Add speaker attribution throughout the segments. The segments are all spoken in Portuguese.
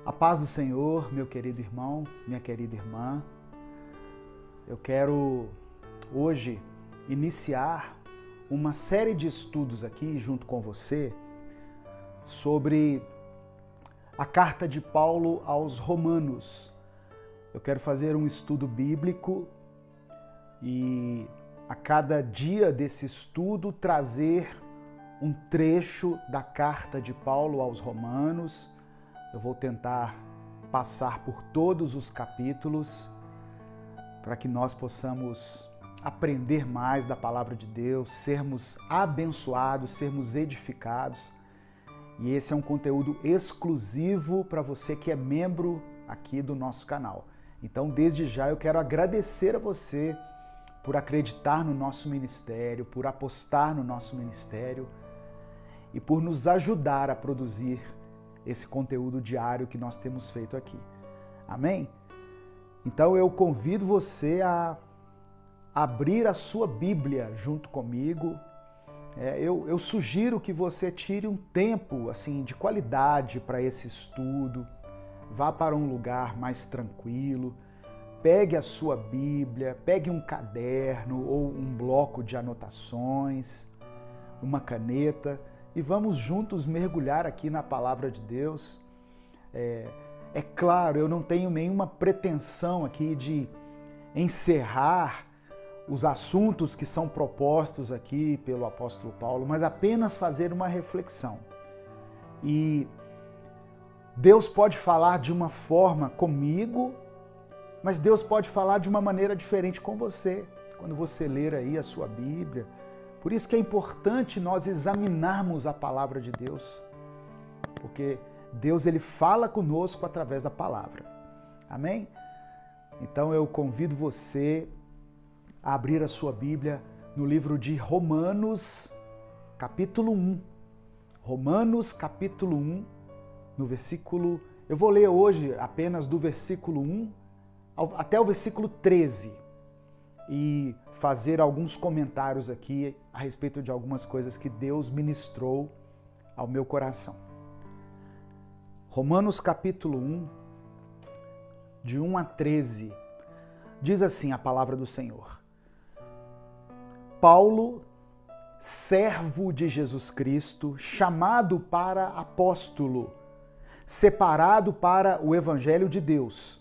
Speaker 1: A paz do Senhor, meu querido irmão, minha querida irmã. Eu quero hoje iniciar uma série de estudos aqui junto com você sobre a carta de Paulo aos Romanos. Eu quero fazer um estudo bíblico e a cada dia desse estudo trazer um trecho da carta de Paulo aos Romanos. Eu vou tentar passar por todos os capítulos para que nós possamos aprender mais da palavra de Deus, sermos abençoados, sermos edificados. E esse é um conteúdo exclusivo para você que é membro aqui do nosso canal. Então, desde já, eu quero agradecer a você por acreditar no nosso ministério, por apostar no nosso ministério e por nos ajudar a produzir esse conteúdo diário que nós temos feito aqui. Amém? Então eu convido você a abrir a sua Bíblia junto comigo. Eu sugiro que você tire um tempo assim de qualidade para esse estudo. Vá para um lugar mais tranquilo. Pegue a sua Bíblia, pegue um caderno ou um bloco de anotações, uma caneta, e vamos juntos mergulhar aqui na palavra de Deus. É claro, eu não tenho nenhuma pretensão aqui de encerrar os assuntos que são propostos aqui pelo apóstolo Paulo, mas apenas fazer uma reflexão. E Deus pode falar de uma forma comigo, mas Deus pode falar de uma maneira diferente com você, quando você ler aí a sua Bíblia. Por isso que é importante nós examinarmos a palavra de Deus, porque Deus ele fala conosco através da palavra. Amém? Então eu convido você a abrir a sua Bíblia no livro de Romanos, capítulo 1. Romanos, capítulo 1, no versículo... Eu vou ler hoje apenas do versículo 1 até o versículo 13. E fazer alguns comentários aqui a respeito de algumas coisas que Deus ministrou ao meu coração. Romanos capítulo 1, de 1 a 13, diz assim a palavra do Senhor. Paulo, servo de Jesus Cristo, chamado para apóstolo, separado para o Evangelho de Deus,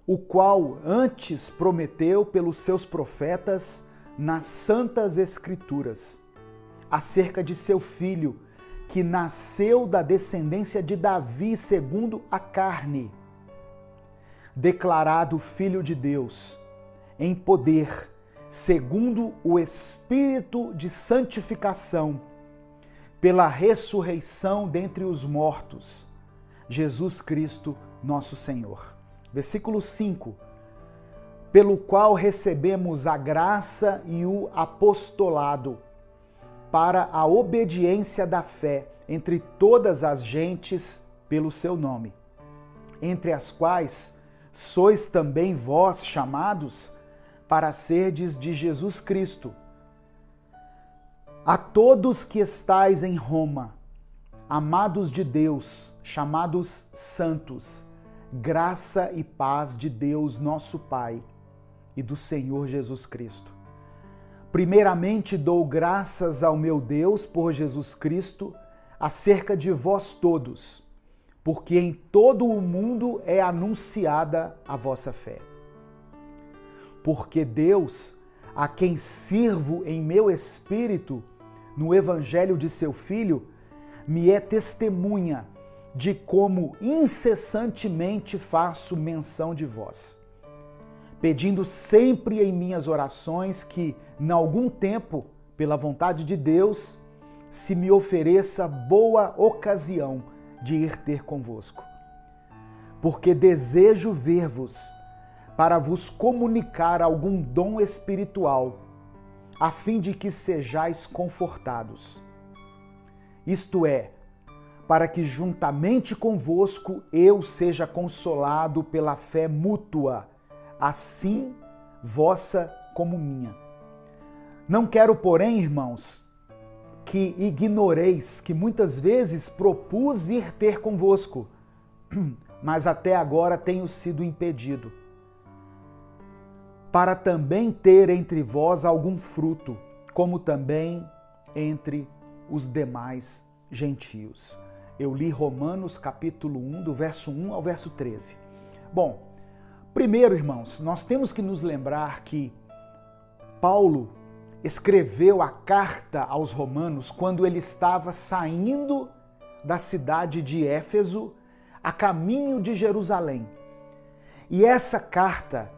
Speaker 1: o qual antes prometeu pelos seus profetas nas santas Escrituras, acerca de seu filho, que nasceu da descendência de Davi segundo a carne, declarado Filho de Deus, em poder, segundo o Espírito de santificação, pela ressurreição dentre os mortos, Jesus Cristo, nosso Senhor. Versículo 5, pelo qual recebemos a graça e o apostolado para a obediência da fé entre todas as gentes pelo seu nome, entre as quais sois também vós chamados para serdes de Jesus Cristo. A todos que estais em Roma, amados de Deus, chamados santos, graça e paz de Deus, nosso Pai, e do Senhor Jesus Cristo. Primeiramente dou graças ao meu Deus por Jesus Cristo acerca de vós todos, porque em todo o mundo é anunciada a vossa fé. Porque Deus, a quem sirvo em meu espírito, no Evangelho de seu Filho, me é testemunha de como incessantemente faço menção de vós, pedindo sempre em minhas orações que, em algum tempo, pela vontade de Deus, se me ofereça boa ocasião de ir ter convosco. Porque desejo ver-vos, para vos comunicar algum dom espiritual, a fim de que sejais confortados. Isto é, para que juntamente convosco eu seja consolado pela fé mútua, assim vossa como minha. Não quero, porém, irmãos, que ignoreis que muitas vezes propus ir ter convosco, mas até agora tenho sido impedido, para também ter entre vós algum fruto, como também entre os demais gentios. Eu li Romanos capítulo 1, do verso 1 ao verso 13. Bom, primeiro, irmãos, nós temos que nos lembrar que Paulo escreveu a carta aos Romanos quando ele estava saindo da cidade de Éfeso a caminho de Jerusalém. E essa carta,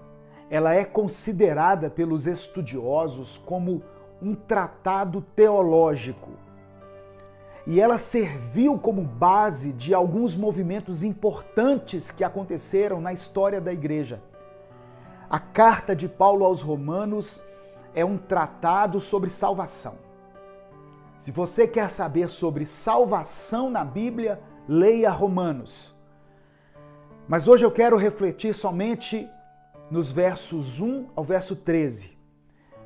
Speaker 1: ela é considerada pelos estudiosos como um tratado teológico. E ela serviu como base de alguns movimentos importantes que aconteceram na história da igreja. A carta de Paulo aos Romanos é um tratado sobre salvação. Se você quer saber sobre salvação na Bíblia, leia Romanos. Mas hoje eu quero refletir somente nos versos 1 ao verso 13.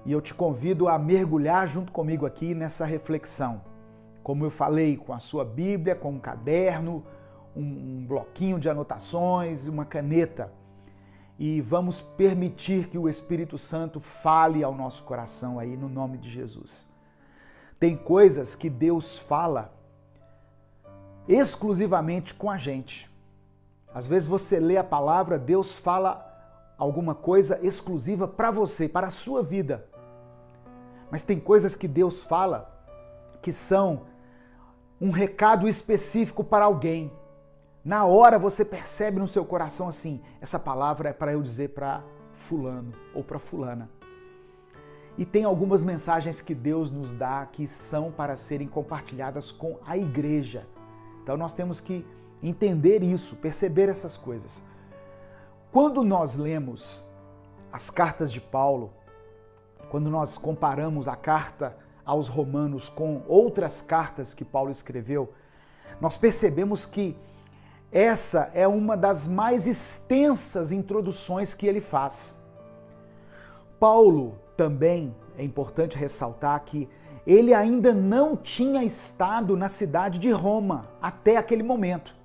Speaker 1: E eu te convido a mergulhar junto comigo aqui nessa reflexão. Como eu falei, com a sua Bíblia, com um caderno, um bloquinho de anotações, uma caneta. E vamos permitir que o Espírito Santo fale ao nosso coração aí, no nome de Jesus. Tem coisas que Deus fala exclusivamente com a gente. Às vezes você lê a palavra, Deus fala alguma coisa exclusiva para você, para a sua vida. Mas tem coisas que Deus fala que são um recado específico para alguém. Na hora você percebe no seu coração assim, essa palavra é para eu dizer para fulano ou para fulana. E tem algumas mensagens que Deus nos dá que são para serem compartilhadas com a igreja. Então nós temos que entender isso, perceber essas coisas. Quando nós lemos as cartas de Paulo, quando nós comparamos a carta aos Romanos com outras cartas que Paulo escreveu, nós percebemos que essa é uma das mais extensas introduções que ele faz. Paulo também, é importante ressaltar que ele ainda não tinha estado na cidade de Roma até aquele momento.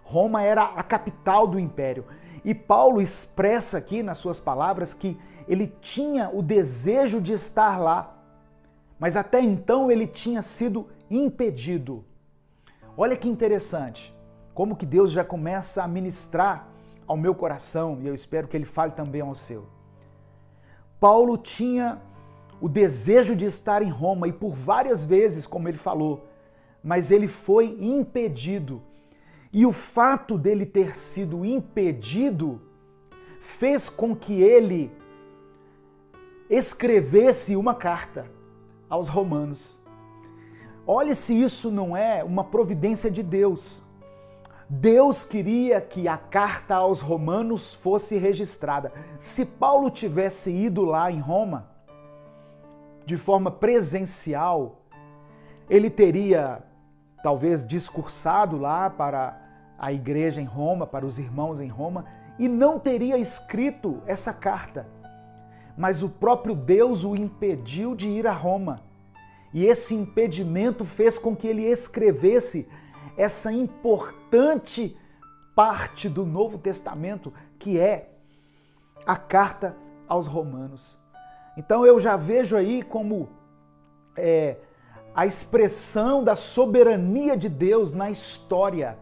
Speaker 1: Roma era a capital do império. E Paulo expressa aqui nas suas palavras que ele tinha o desejo de estar lá, mas até então ele tinha sido impedido. Olha que interessante, como que Deus já começa a ministrar ao meu coração, e eu espero que ele fale também ao seu. Paulo tinha o desejo de estar em Roma, e por várias vezes, como ele falou, mas ele foi impedido. E o fato dele ter sido impedido fez com que ele escrevesse uma carta aos Romanos. Olha se isso não é uma providência de Deus. Deus queria que a carta aos Romanos fosse registrada. Se Paulo tivesse ido lá em Roma, de forma presencial, ele teria talvez discursado lá para a igreja em Roma, para os irmãos em Roma, e não teria escrito essa carta. Mas o próprio Deus o impediu de ir a Roma. E esse impedimento fez com que ele escrevesse essa importante parte do Novo Testamento, que é a carta aos Romanos. Então eu já vejo aí como a expressão da soberania de Deus na história,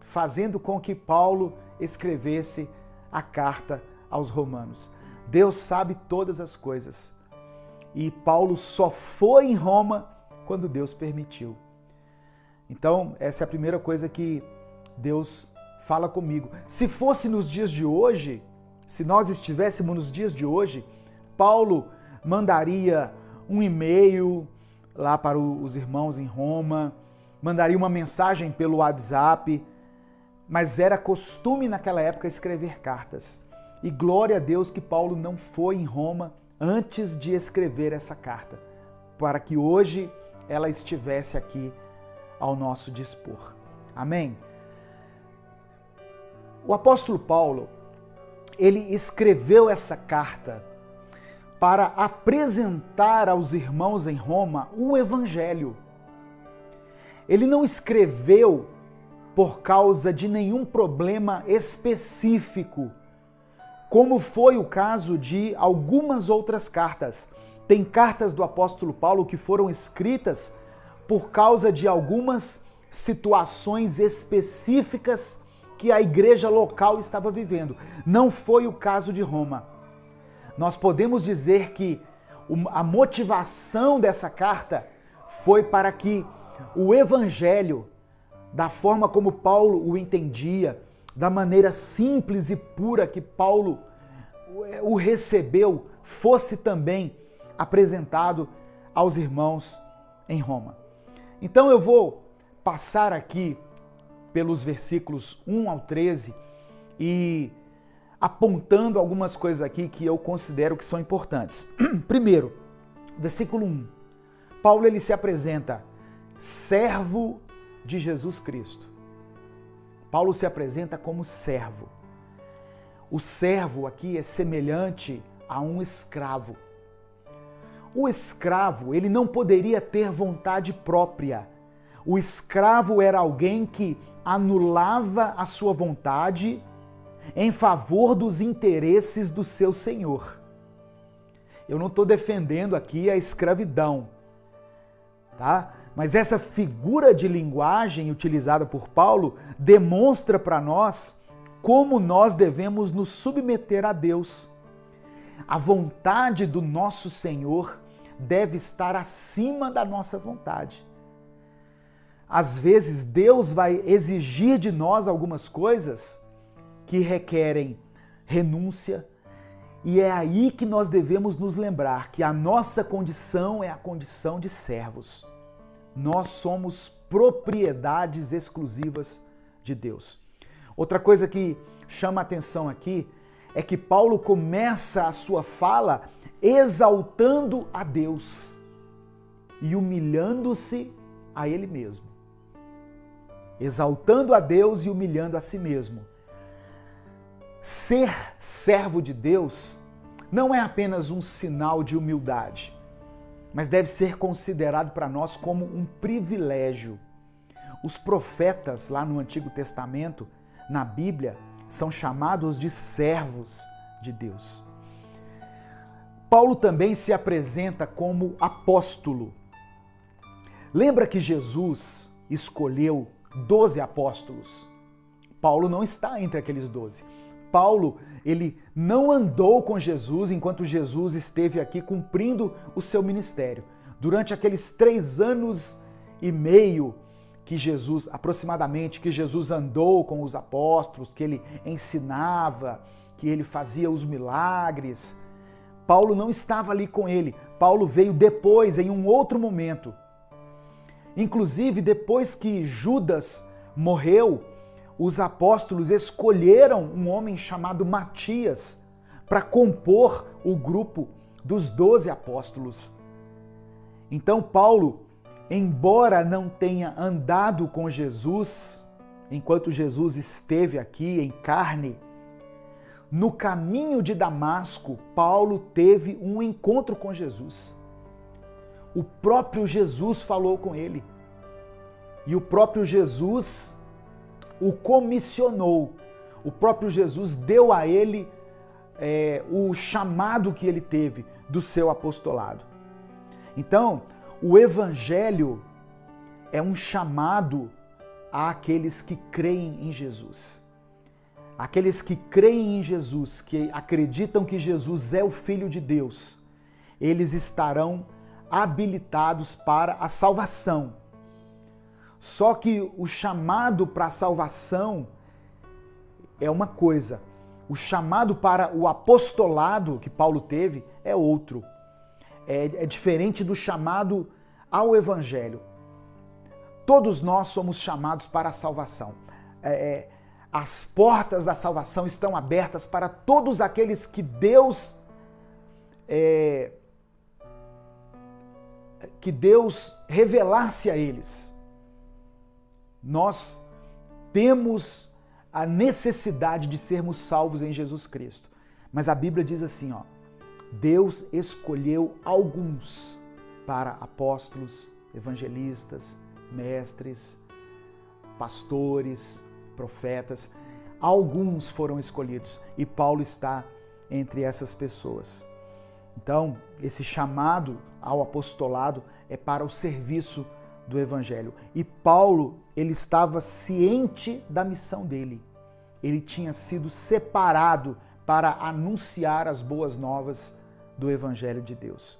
Speaker 1: fazendo com que Paulo escrevesse a carta aos Romanos. Deus sabe todas as coisas. E Paulo só foi em Roma quando Deus permitiu. Então, essa é a primeira coisa que Deus fala comigo. Se fosse nos dias de hoje, se nós estivéssemos nos dias de hoje, Paulo mandaria um e-mail lá para os irmãos em Roma, mandaria uma mensagem pelo WhatsApp, mas era costume naquela época escrever cartas. E glória a Deus que Paulo não foi em Roma antes de escrever essa carta, para que hoje ela estivesse aqui ao nosso dispor. Amém? O apóstolo Paulo, ele escreveu essa carta para apresentar aos irmãos em Roma o Evangelho. Ele não escreveu por causa de nenhum problema específico, como foi o caso de algumas outras cartas. Tem cartas do apóstolo Paulo que foram escritas por causa de algumas situações específicas que a igreja local estava vivendo. Não foi o caso de Roma. Nós podemos dizer que a motivação dessa carta foi para que o evangelho, da forma como Paulo o entendia, da maneira simples e pura que Paulo o recebeu, fosse também apresentado aos irmãos em Roma. Então eu vou passar aqui pelos versículos 1 ao 13 e apontando algumas coisas aqui que eu considero que são importantes. Primeiro, versículo 1. Paulo ele se apresenta servo de Jesus Cristo. Paulo se apresenta como servo. O servo aqui é semelhante a um escravo. O escravo, ele não poderia ter vontade própria. O escravo era alguém que anulava a sua vontade em favor dos interesses do seu senhor. Eu não estou defendendo aqui a escravidão, tá? Mas essa figura de linguagem utilizada por Paulo demonstra para nós como nós devemos nos submeter a Deus. A vontade do nosso Senhor deve estar acima da nossa vontade. Às vezes Deus vai exigir de nós algumas coisas que requerem renúncia, e é aí que nós devemos nos lembrar que a nossa condição é a condição de servos. Nós somos propriedades exclusivas de Deus. Outra coisa que chama a atenção aqui é que Paulo começa a sua fala exaltando a Deus e humilhando-se a ele mesmo. Exaltando a Deus e humilhando a si mesmo. Ser servo de Deus não é apenas um sinal de humildade, mas deve ser considerado para nós como um privilégio. Os profetas lá no Antigo Testamento, na Bíblia, são chamados de servos de Deus. Paulo também se apresenta como apóstolo. Lembra que Jesus escolheu 12 apóstolos? Paulo não está entre aqueles 12. Paulo, ele não andou com Jesus enquanto Jesus esteve aqui cumprindo o seu ministério. Durante aqueles 3 anos e meio que Jesus, aproximadamente, que Jesus andou com os apóstolos, que ele ensinava, que ele fazia os milagres, Paulo não estava ali com ele. Paulo veio depois, em um outro momento. Inclusive, depois que Judas morreu, os apóstolos escolheram um homem chamado Matias para compor o grupo dos 12 apóstolos. Então, Paulo, embora não tenha andado com Jesus, enquanto Jesus esteve aqui em carne, no caminho de Damasco, Paulo teve um encontro com Jesus. O próprio Jesus falou com ele. E o próprio Jesus o comissionou. O próprio Jesus deu a ele o chamado que ele teve do seu apostolado. Então, o Evangelho é um chamado àqueles que creem em Jesus. Aqueles que creem em Jesus, que acreditam que Jesus é o Filho de Deus, eles estarão habilitados para a salvação. Só que o chamado para a salvação é uma coisa. O chamado para o apostolado que Paulo teve é outro. É diferente do chamado ao Evangelho. Todos nós somos chamados para a salvação. As portas da salvação estão abertas para todos aqueles que Deus revelar-se a eles. Nós temos a necessidade de sermos salvos em Jesus Cristo. Mas a Bíblia diz assim, Deus escolheu alguns para apóstolos, evangelistas, mestres, pastores, profetas. Alguns foram escolhidos e Paulo está entre essas pessoas. Então, esse chamado ao apostolado é para o serviço do evangelho. E Paulo, ele estava ciente da missão dele. Ele tinha sido separado para anunciar as boas novas do evangelho de Deus.